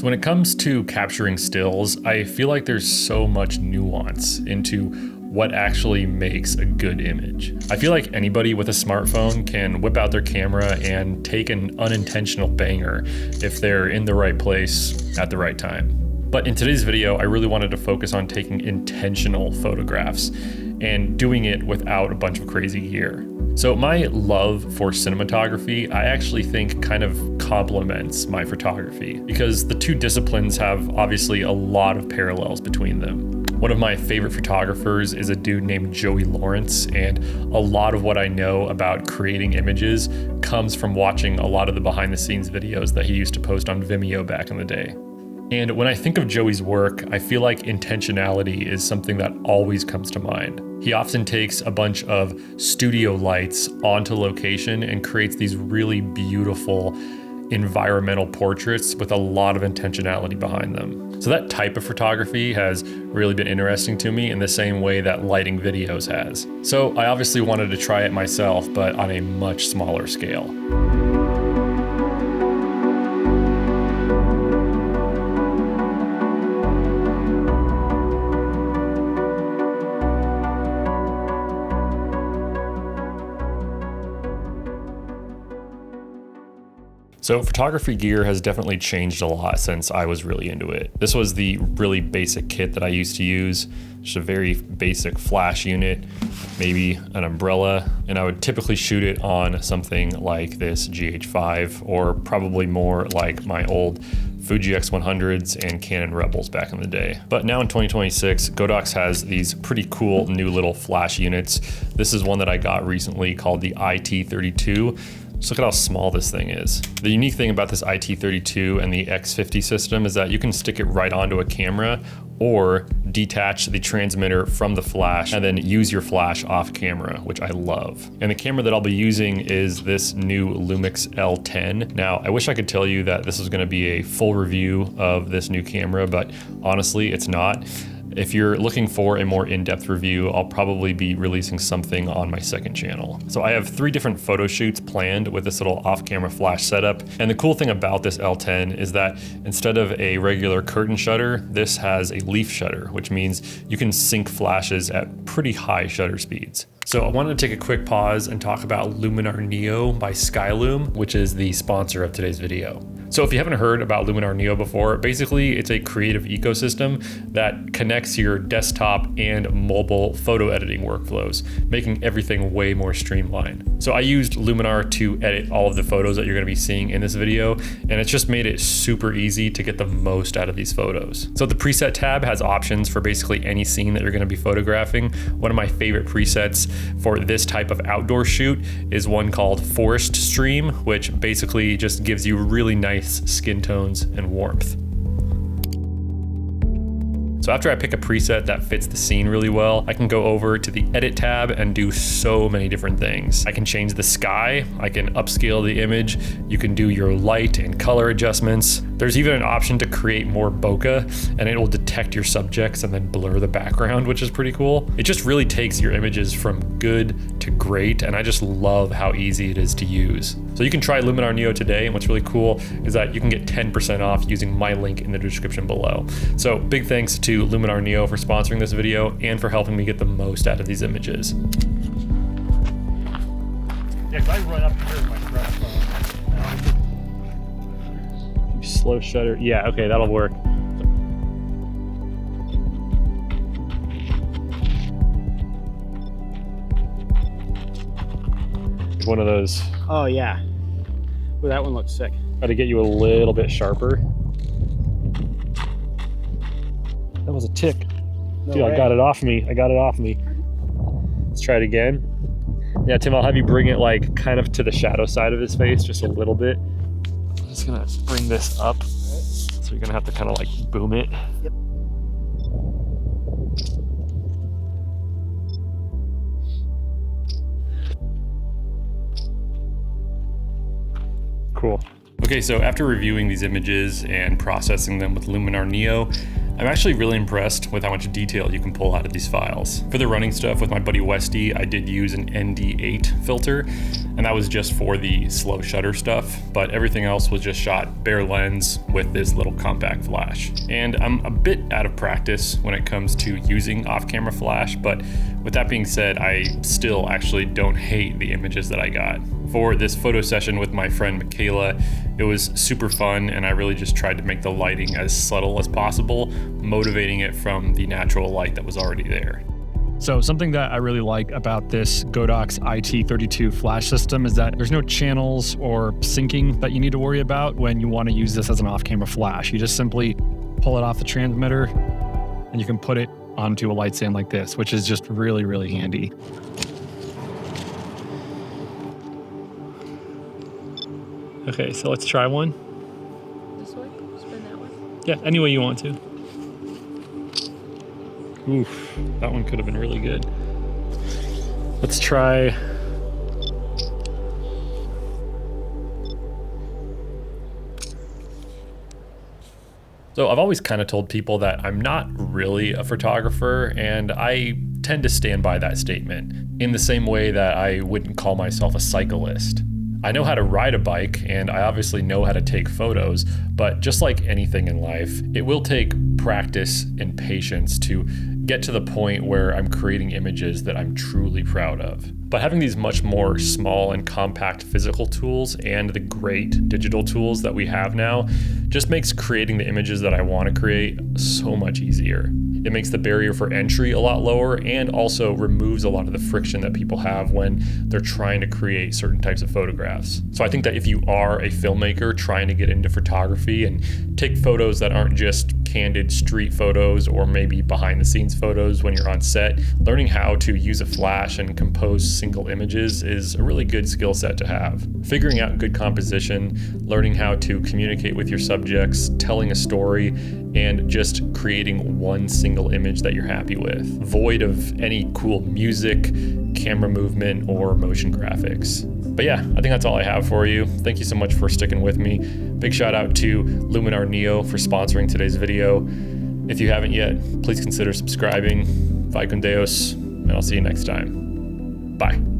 when it comes to capturing stills, I feel like there's so much nuance into what actually makes a good image. I feel like anybody with a smartphone can whip out their camera and take an unintentional banger if they're in the right place at the right time. But in today's video, I really wanted to focus on taking intentional photographs and doing it without a bunch of crazy gear. So my love for cinematography, I actually think kind of complements my photography because the two disciplines have obviously a lot of parallels between them. One of my favorite photographers is a dude named Joey Lawrence, and a lot of what I know about creating images comes from watching a lot of the behind the scenes videos that he used to post on Vimeo back in the day. And when I think of Joey's work, I feel like intentionality is something that always comes to mind. He often takes a bunch of studio lights onto location and creates these really beautiful environmental portraits with a lot of intentionality behind them. So that type of photography has really been interesting to me in the same way that lighting videos has. So I obviously wanted to try it myself, but on a much smaller scale. So photography gear has definitely changed a lot since I was really into it. This was the really basic kit that I used to use, just a very basic flash unit, maybe an umbrella, and I would typically shoot it on something like this GH5 or probably more like my old Fuji X100s and Canon Rebels back in the day. But now in 2026, Godox has these pretty cool new little flash units. This is one that I got recently called the IT32. Just look at how small this thing is. The unique thing about this IT32 and the X50 system is that you can stick it right onto a camera or detach the transmitter from the flash and then use your flash off camera, which I love. And the camera that I'll be using is this new Lumix L10. Now, I wish I could tell you that this is gonna be a full review of this new camera, but honestly, it's not. If you're looking for a more in-depth review, I'll probably be releasing something on my second channel. So I have 3 different photo shoots planned with this little off-camera flash setup. And the cool thing about this L10 is that instead of a regular curtain shutter, this has a leaf shutter, which means you can sync flashes at pretty high shutter speeds. So I wanted to take a quick pause and talk about Luminar Neo by Skylum, which is the sponsor of today's video. So if you haven't heard about Luminar Neo before, basically it's a creative ecosystem that connects your desktop and mobile photo editing workflows, making everything way more streamlined. So I used Luminar to edit all of the photos that you're gonna be seeing in this video, and it's just made it super easy to get the most out of these photos. So the preset tab has options for basically any scene that you're gonna be photographing. One of my favorite presets for this type of outdoor shoot is one called Forest Stream, which basically just gives you really nice skin tones and warmth. So after I pick a preset that fits the scene really well, I can go over to the edit tab and do so many different things. I can change the sky, I can upscale the image, you can do your light and color adjustments. There's even an option to create more bokeh, and it will detect your subjects and then blur the background, which is pretty cool. It just really takes your images from good to great, and I just love how easy it is to use. So you can try Luminar Neo today, and what's really cool is that you can get 10% off using my link in the description below. So big thanks to Luminar Neo for sponsoring this video and for helping me get the most out of these images. Yeah, 'cause I run up here with my fresh phone. Slow shutter. Yeah, okay, that'll work. One of those. Oh yeah. Well, that one looks sick. Try to get you a little bit sharper. That was a tick. No Dude, way. I got it off me. Let's try it again. Yeah, Tim, I'll have you bring it like kind of to the shadow side of his face, just a little bit. I'm just gonna bring this up. So you're gonna have to kind of like boom it. Yep. Cool. Okay, so after reviewing these images and processing them with Luminar Neo, I'm actually really impressed with how much detail you can pull out of these files. For the running stuff with my buddy Westie, I did use an ND8 filter, and that was just for the slow shutter stuff, but everything else was just shot bare lens with this little compact flash. And I'm a bit out of practice when it comes to using off-camera flash, but with that being said, I still actually don't hate the images that I got. For this photo session with my friend Michaela, it was super fun, and I really just tried to make the lighting as subtle as possible, motivating it from the natural light that was already there. So something that I really like about this Godox IT32 flash system is that there's no channels or syncing that you need to worry about when you want to use this as an off-camera flash. You just simply pull it off the transmitter and you can put it onto a light stand like this, which is just really, really handy. Okay, so let's try one. This way? Spin that way? Yeah, any way you want to. Oof, that one could have been really good. Let's try. So I've always kind of told people that I'm not really a photographer, and I tend to stand by that statement in the same way that I wouldn't call myself a cyclist. I know how to ride a bike, and I obviously know how to take photos, but just like anything in life, it will take practice and patience to get to the point where I'm creating images that I'm truly proud of. But having these much more small and compact physical tools and the great digital tools that we have now just makes creating the images that I want to create so much easier. It makes the barrier for entry a lot lower and also removes a lot of the friction that people have when they're trying to create certain types of photographs. So I think that if you are a filmmaker trying to get into photography and take photos that aren't just candid street photos or maybe behind the scenes photos when you're on set, learning how to use a flash and compose single images is a really good skill set to have. Figuring out good composition, learning how to communicate with your subjects, telling a story, and just creating one single image that you're happy with, void of any cool music, camera movement, or motion graphics. But yeah, I think that's all I have for you. Thank you so much for sticking with me. Big shout out to Luminar Neo for sponsoring today's video. If you haven't yet, please consider subscribing. Vai con Deus, and I'll see you next time. Bye.